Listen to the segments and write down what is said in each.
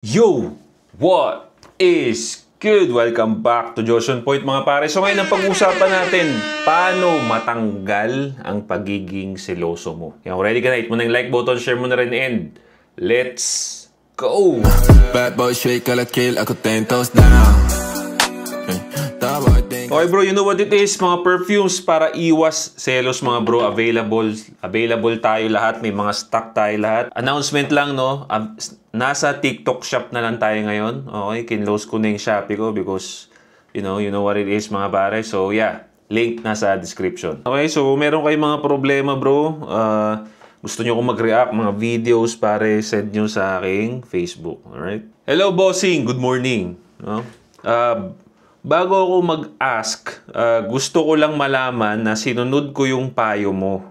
Yo! What is good? Welcome back to Josh on Point mga pare. So ngayon ang pag-uusapan natin, paano matanggal ang pagiging seloso mo. Yan, ready ka na? Hit mo na yung like button, share mo na rin, and let's go! Bad boy shake la kill, ako 10 toes down. Okay bro, you know what it is? Mga perfumes para iwas selos mga bro. Available tayo lahat. May mga stock tayo lahat. Announcement lang no. Nasa TikTok shop na lang tayo ngayon. Okay, kinlose ko na yung Shopee ko because you know what it is mga pare. So yeah, link nasa description. Okay, so meron kayong mga problema bro. Gusto nyo kong mag-react mga videos pare, send nyo sa aking Facebook. Alright? Hello bossing, good morning. No? Bago ako mag-ask, gusto ko lang malaman na sinunod ko yung payo mo.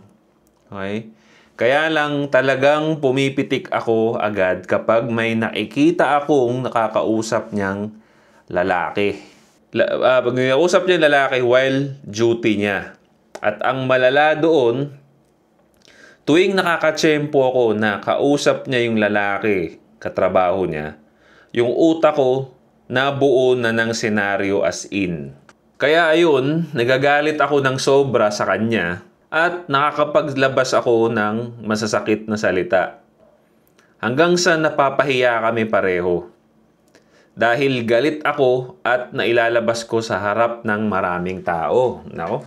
Okay? Kaya lang talagang pumipitik ako agad kapag may nakikita akong nakakausap niyang lalaki. Pag nakausap niya lalaki while duty niya. At ang malala doon, tuwing nakakatsyempo ako na kausap niya yung lalaki, katrabaho niya, yung utak ko, nabuo na ng senaryo as in. Kaya ayun, nagagalit ako ng sobra sa kanya at nakakapaglabas ako ng masasakit na salita. Hanggang sa napapahiya kami pareho. Dahil galit ako at nailalabas ko sa harap ng maraming tao. Nako.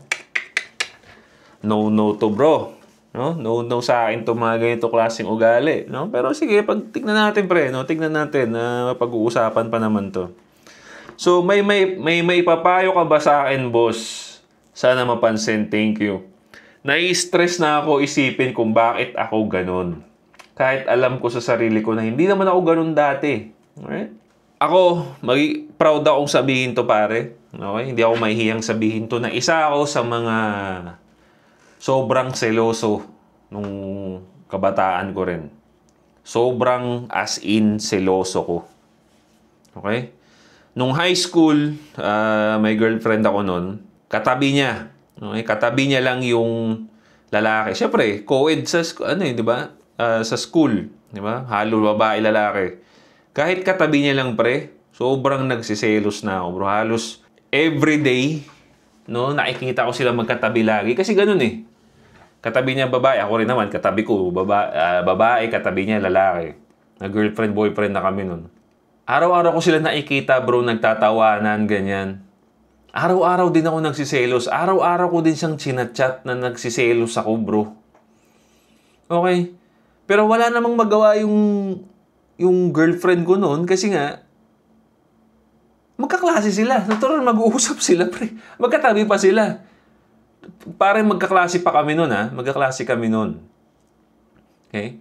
No to bro. No sa akin to mga ganito klaseng ugali, no? Pero sige, tignan natin pre, no? Tignan natin na pag-uusapan pa naman to. So may ipapayo ka ba sa akin, boss? Sana mapansin, thank you. Nai-stress na ako isipin kung bakit ako ganun. Kahit alam ko sa sarili ko na hindi naman ako ganun dati. Alright? Ako, proud akong sabihin to pare. Okay? Hindi ako mahihiyang sabihin to na isa ako sa mga sobrang seloso nung kabataan ko rin. Sobrang as in seloso ko. Okay? Nung high school, may girlfriend ako nun. Katabi niya. Okay? Katabi niya lang yung lalaki. Siyempre, co-ed sa di ba? Sa school, di ba? Halo babae lalaki. Kahit katabi niya lang pre, sobrang nagsiselos na ako, bro. Halos everyday, no, nakikita ko sila magkatabi lagi kasi ganun eh. Katabi niya babae, ako rin naman, katabi ko, babae, katabi niya lalaki. Na-girlfriend, boyfriend na kami nun. Araw-araw ko sila nakikita, bro, nagtatawanan, ganyan. Araw-araw din ako nagsiselos. Araw-araw ko din siyang chinachat na nagsiselos ako, bro. Okay? Pero wala namang magawa yung girlfriend ko noon kasi nga, magkaklase sila. Natural, mag-uusap sila, pre. Magkatabi pa sila. Parang magkaklase pa kami nun, ha? Magkaklase kami nun. Okay?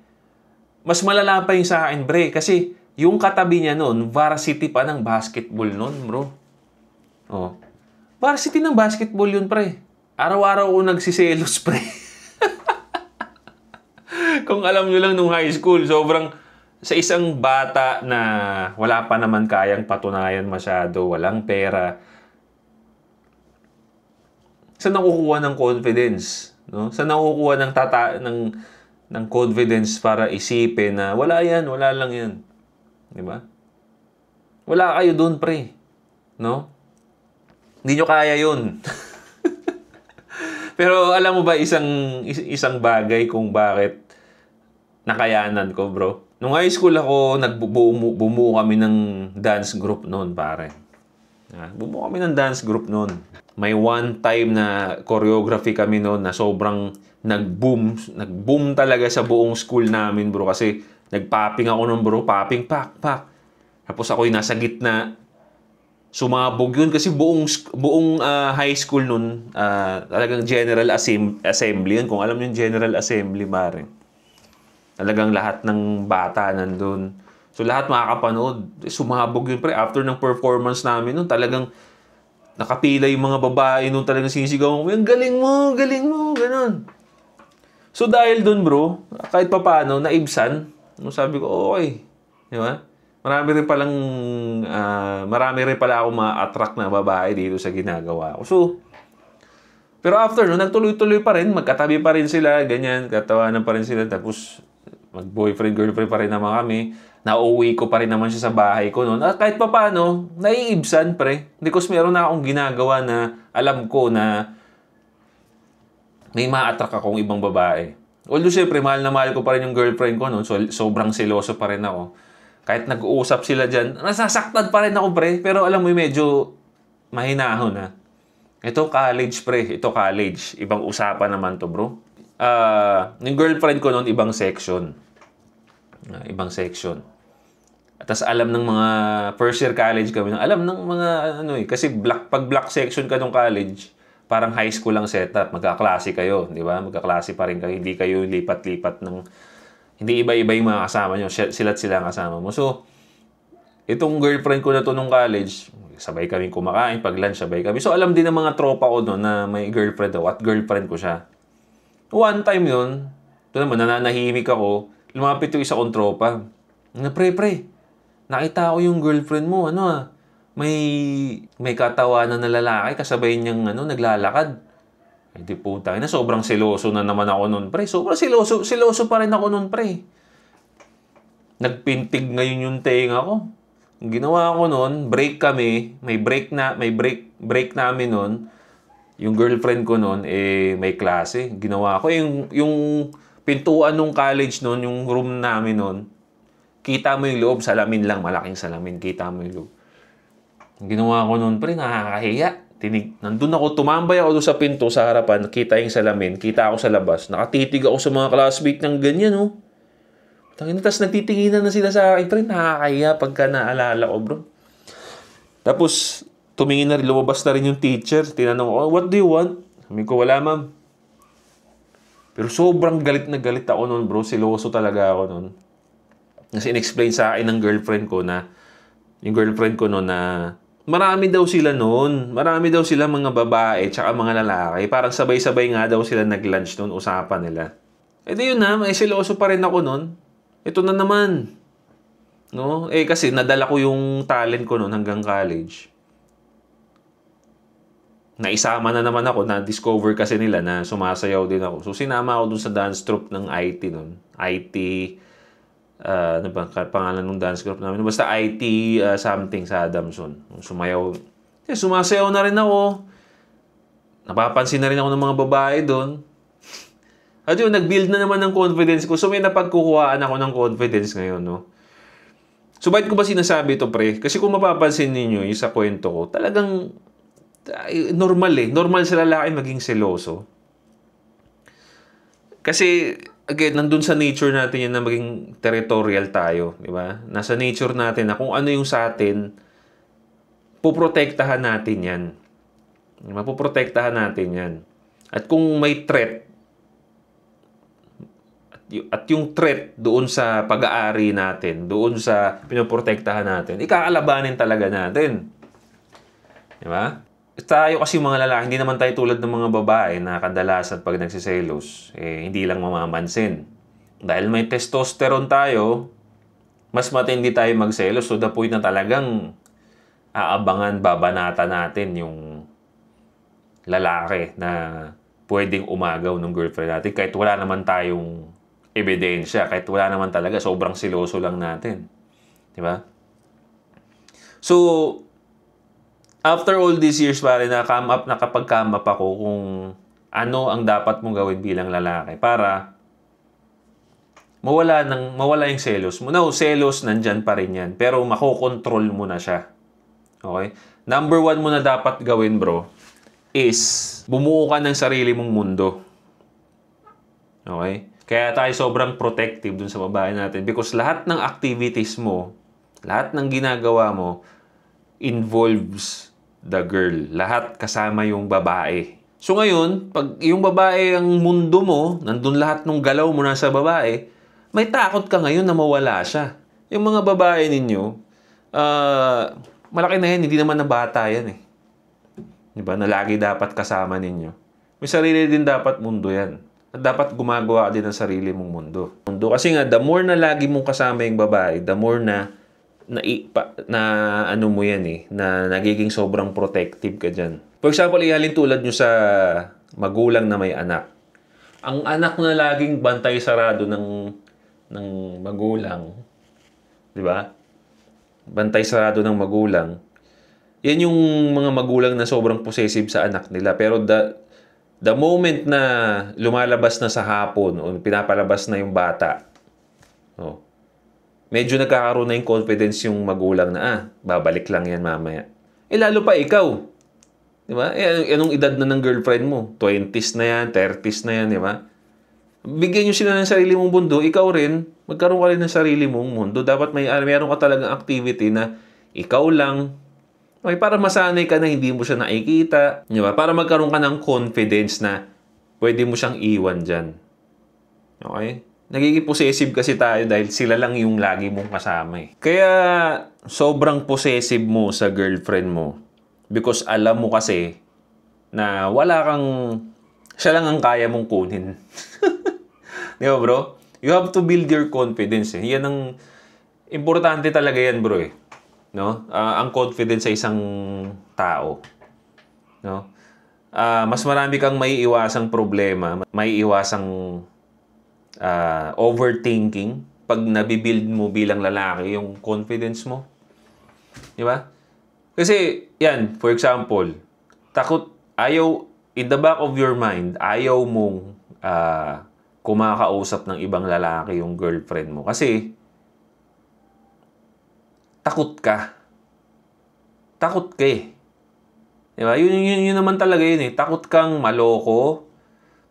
Mas malala pa yung sa akin, bre. Kasi yung katabi niya nun, varsity pa ng basketball nun, bro. Oh. Varsity ng basketball yun, pre. Araw-araw ko nagsiselos, pre. Kung alam nyo lang nung high school, sobrang sa isang bata na wala pa naman kayang patunayan masyado, walang pera, saan nakukuha ng confidence? No? Saan nakukuha ng confidence para isipin na wala yan, wala lang yan. Di ba? Wala kayo doon, pre. No? Hindi nyo kaya yun. Pero alam mo ba isang bagay kung bakit nakayanan ko, bro? Nung high school ako, bumuo kami ng dance group noon, pare. Bumuo kami ng dance group noon. May one time na choreography kami noon na sobrang nag-boom talaga sa buong school namin, bro. Kasi nag-popping ako noon, bro. Popping, pak. Tapos ako'y nasa gitna. Sumabog yun kasi buong high school noon, talagang General Assembly yun. Kung alam niyo yung General Assembly, pare. Talagang lahat ng bata nandun. So lahat makakapanood. Sumabog yun, pre. After ng performance namin noon, talagang nakapila yung mga babae nung talagang sinisigaw ko, galing mo, ganun. So dahil dun bro, kahit pa paano, naibsan, sabi ko, okay. Di ba? Marami rin pala ako ma-attract na babae dito sa ginagawa ko. So, pero after, nagtuloy-tuloy pa rin, magkatabi pa rin sila, ganyan, katawanan pa rin sila, tapos mag-boyfriend, girlfriend pa rin naman kami. nauuwi ko pa rin naman siya sa bahay ko noon. At kahit pa paano, naiibsan pre. Because meron na akong ginagawa na alam ko na may ma-attract akong ibang babae. Although syempre, mahal na mahal ko pa rin yung girlfriend ko noon. So, sobrang seloso pa rin ako. Kahit nag-uusap sila dyan, nasasaktan pa rin ako pre. Pero alam mo, medyo mahinahon ha. Ito college pre. Ito college. Ibang usapan naman to bro. Yung girlfriend ko noon, ibang section. Ibang section. At tas alam ng mga first year college kami, alam ng mga ano kasi pag black section ka nung college, parang high school lang setup, magkaklase kayo, di ba? Magkaklase pa rin kayo, hindi kayo lipat-lipat ng hindi iba-iba yung mga kasama nyo, sila't sila ang kasama mo. So, itong girlfriend ko na to nung college, sabay kami kumakain, pag lunch sabay kami. So, alam din ng mga tropa ko no, na may girlfriend ako at girlfriend ko siya. One time yun, ito naman, nananahimik ako, lumapit yung isa kong tropa. Pre, nakita ko yung girlfriend mo, may katawanan na lalaki, kasabay niyang naglalakad. Eh di puta, sobrang seloso na naman ako nun, pre. Sobrang seloso pa rin ako nun, pre. Nagpintig ngayon yung tenga ko. Ang ginawa ko nun, break kami, may break namin nun. Yung girlfriend ko nun, may klase. Ginawa ko, yung pintuan nung college nun, yung room namin nun, kita mo yung loob, salamin lang, malaking salamin, kita mo yung loob. Ginawa ko noon, pre, nakakahiya. Nandun ako, tumambay ako doon sa pinto, sa harapan, nakita yung salamin, kita ako sa labas, nakatitig ako sa mga classmate ng ganyan, oh. Tapos nagtitinginan na sila sa akin, pre, nakakahiya pagka naalala ko, bro. Tapos, tumingin na rin, lumabas na rin yung teacher, tinanong ko, what do you want? Sabi ko, wala, ma'am. Pero sobrang galit na galit ako noon, bro, siloso talaga ako noon. Kasi in-explain sa akin ng girlfriend ko na, yung girlfriend ko noon na, marami daw sila noon. Marami daw sila mga babae tsaka mga lalaki. Parang sabay-sabay nga daw sila nag-lunch noon, usapan nila. Eh di yun na, may siloso pa rin ako noon. Ito na naman. No? Kasi nadala ko yung talent ko noon hanggang college. Naisama na naman ako, na-discover kasi nila na sumasayaw din ako. So sinama ako dun sa dance troupe ng IT noon. IT, ano ba pangalan ng dance group namin? Basta IT something sa Adamson. Sumayaw. Sumasayaw na rin ako. Napapansin na rin ako ng mga babae doon. At yun, nag-build na naman ng confidence ko. So may napagkukuhaan ako ng confidence ngayon, no? So bakit ko ba sinasabi ito, pre? Kasi kung mapapansin ninyo yung sa kwento ko, talagang normal eh. Normal sa lalaki maging seloso. Kasi again, nandun sa nature natin yan na maging territorial tayo, di ba? Nasa nature natin na kung ano yung sa atin, puprotektahan natin yan. Mapuprotektahan natin yan. At kung may threat, at yung threat doon sa pag-aari natin, doon sa pinoprotektahan natin, ikakalabanin talaga natin. Di ba? Tayo kasi mga lalaki, hindi naman tayo tulad ng mga babae na kadalasan pag nagsiselos, hindi lang mamamansin. Dahil may testosterone tayo, mas matindi tayo magselos. So the point na talagang aabangan, babanata natin yung lalaki na pwedeng umagaw ng girlfriend natin kahit wala naman tayong ebidensya, kahit wala naman talaga, sobrang siloso lang natin. Diba? So, after all these years, pare, nakapag-come up ako kung ano ang dapat mong gawin bilang lalaki para mawala yung selos mo. No, selos, nandyan pa rin yan. Pero makokontrol mo na siya. Okay? Number 1 mo na dapat gawin, bro, is bumuo ka ng sarili mong mundo. Okay? Kaya tayo sobrang protective dun sa babae natin because lahat ng activities mo, lahat ng ginagawa mo, involves the girl. Lahat kasama yung babae. So ngayon, pag yung babae ang mundo mo, nandun lahat ng galaw mo nasa babae, may takot ka ngayon na mawala siya. Yung mga babae ninyo, malaki na yan, hindi naman na bata yan eh. Diba? Na lagi dapat kasama ninyo. May sarili din dapat mundo yan. At dapat gumagawa ka din ng sarili mong mundo. Kasi nga, the more na lagi mong kasama yung babae, the more na ano mo yan eh, na nagiging sobrang protective ka dyan. For example, ihalin tulad nyo sa magulang na may anak. Ang anak na laging bantay sarado ng magulang, Di ba? Bantay sarado ng magulang. Yan yung mga magulang na sobrang possessive sa anak nila. Pero the moment na lumalabas na sa hapon o pinapalabas na yung bata, medyo nagkakaroon na yung confidence yung magulang na, babalik lang yan mamaya. Lalo pa ikaw. Di ba? Anong edad na ng girlfriend mo? 20s na yan, 30s na yan, di ba? Bigyan nyo sila ng sarili mong mundo. Ikaw rin, magkaroon ka rin ng sarili mong mundo. Dapat mayroon ka talagang activity na ikaw lang. Okay, para masanay ka na hindi mo siya nakikita. Di ba? Para magkaroon ka ng confidence na pwede mo siyang iwan dyan. Okay? Nagiging possessive kasi tayo dahil sila lang yung lagi mong kasama eh. Kaya sobrang possessive mo sa girlfriend mo because alam mo kasi na siya lang ang kaya mong kunin. Di ba bro? You have to build your confidence eh. Yan ang importante talaga yan bro eh. No? Ang confidence sa isang tao. No? Mas marami kang maiiwasang problema, maiiwasang overthinking pag nabibuild mo bilang lalaki yung confidence mo. Di ba? Kasi, yan, for example, in the back of your mind, ayaw mong kumakausap ng ibang lalaki yung girlfriend mo. Kasi, takot ka. Takot ka eh. Di ba? Yun naman talaga yun eh. Takot kang maloko.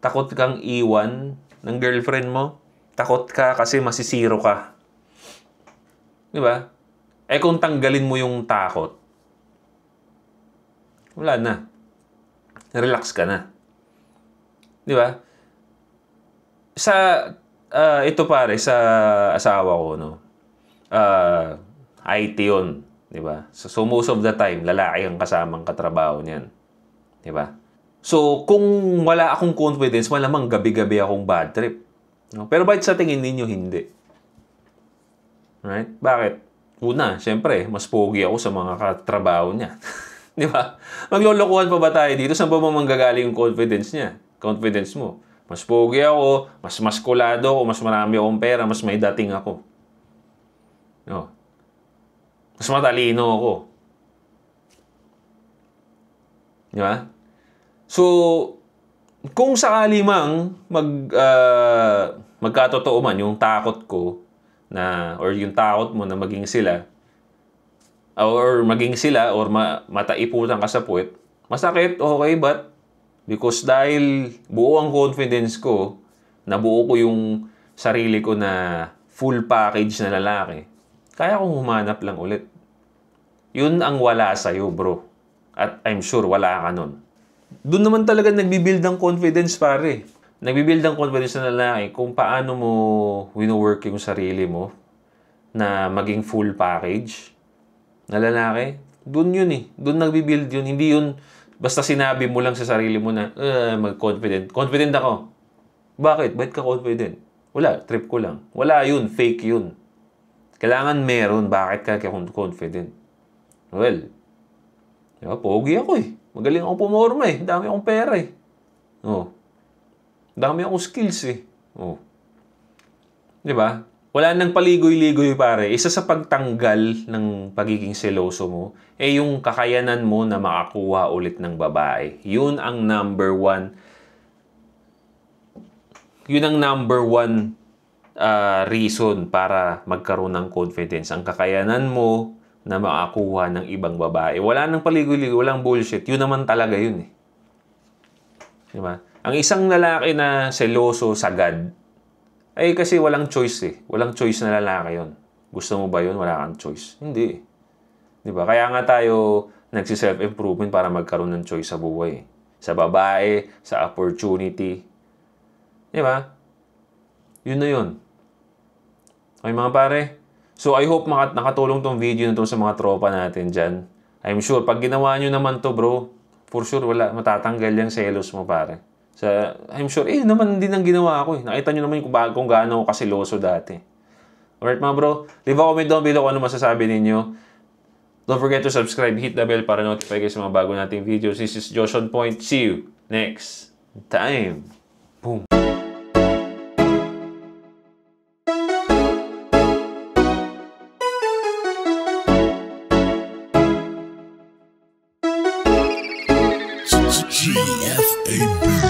Takot kang iwan ng girlfriend mo. Takot ka kasi masisiro ka. Di ba? Kung tanggalin mo yung takot, wala na. Relax ka na. Di ba? Ito pare, sa asawa ko, no? IT yun. Di ba? So, most of the time, lalaki ang kasamang katrabaho niyan. Di ba? So, kung wala akong confidence, malamang gabi-gabi akong bad trip. No? Pero bakit sa tingin ninyo hindi? Right? Bakit? Una, syempre, mas pogi ako sa mga katrabaho niya. Di ba? Maglolokohan pa ba tayo dito? Saan ba manggagaling yung confidence niya? Confidence mo. Mas pogi ako, mas maskulado ako, mas marami akong pera, mas may dating ako. No? Mas matalino ako. Di ba? So, kung sakali mang magkatotoo man yung takot ko or yung takot mo na maging sila or mataiputan ka sa puwet, masakit, okay, but because dahil buo ang confidence ko, nabuo ko yung sarili ko na full package na lalaki, kaya kong humanap lang ulit. Yun ang wala sa'yo, bro. At I'm sure wala ka nun. Doon naman talaga nagbibuild ng confidence, pare. Nagbibuild ng confidence na lalaki kung paano mo wino-work yung sarili mo na maging full package na lalaki. Doon yun eh. Doon nagbibuild yun. Hindi yun basta sinabi mo lang sa sarili mo na mag-confident. Confident ako. Bakit? Bakit ka confident? Wala. Trip ko lang. Wala yun. Fake yun. Kailangan meron. Bakit ka confident? Well, diba, pogi ako eh. Magaling akong pumorma eh. Dami akong pera eh. Dami akong skills eh. Diba? Wala nang paligoy-ligoy pare. Isa sa pagtanggal ng pagiging seloso mo, yung kakayanan mo na makakuha ulit ng babae. Yun ang number one. Yun ang number one reason para magkaroon ng confidence. Ang kakayanan mo na makakuha ng ibang babae. Wala nang paligoy-ligoy, walang bullshit. Yun naman talaga yun eh. Diba? Ang isang lalaki na seloso, sagad, ay kasi walang choice eh. Walang choice na lalaki yun. Gusto mo ba yun? Wala kang choice. Hindi. Diba? Kaya nga tayo nagsi-self-improvement para magkaroon ng choice sa buhay. Sa babae, sa opportunity. Diba? Yun na yun. Okay mga pare? So I hope nakatulong tong video na to sa mga tropa natin dyan. I'm sure, pag ginawa nyo naman to bro, for sure matatanggal yung selos mo pare. I'm sure, naman din ang ginawa ko eh. Nakita nyo naman kung gaano ako kasiloso dati. Alright mga bro, leave a comment down below kung ano masasabi ninyo. Don't forget to subscribe, hit the bell para notify kayo sa mga bago nating videos. This is Josh on Point. See you next time. Boom. GFAB.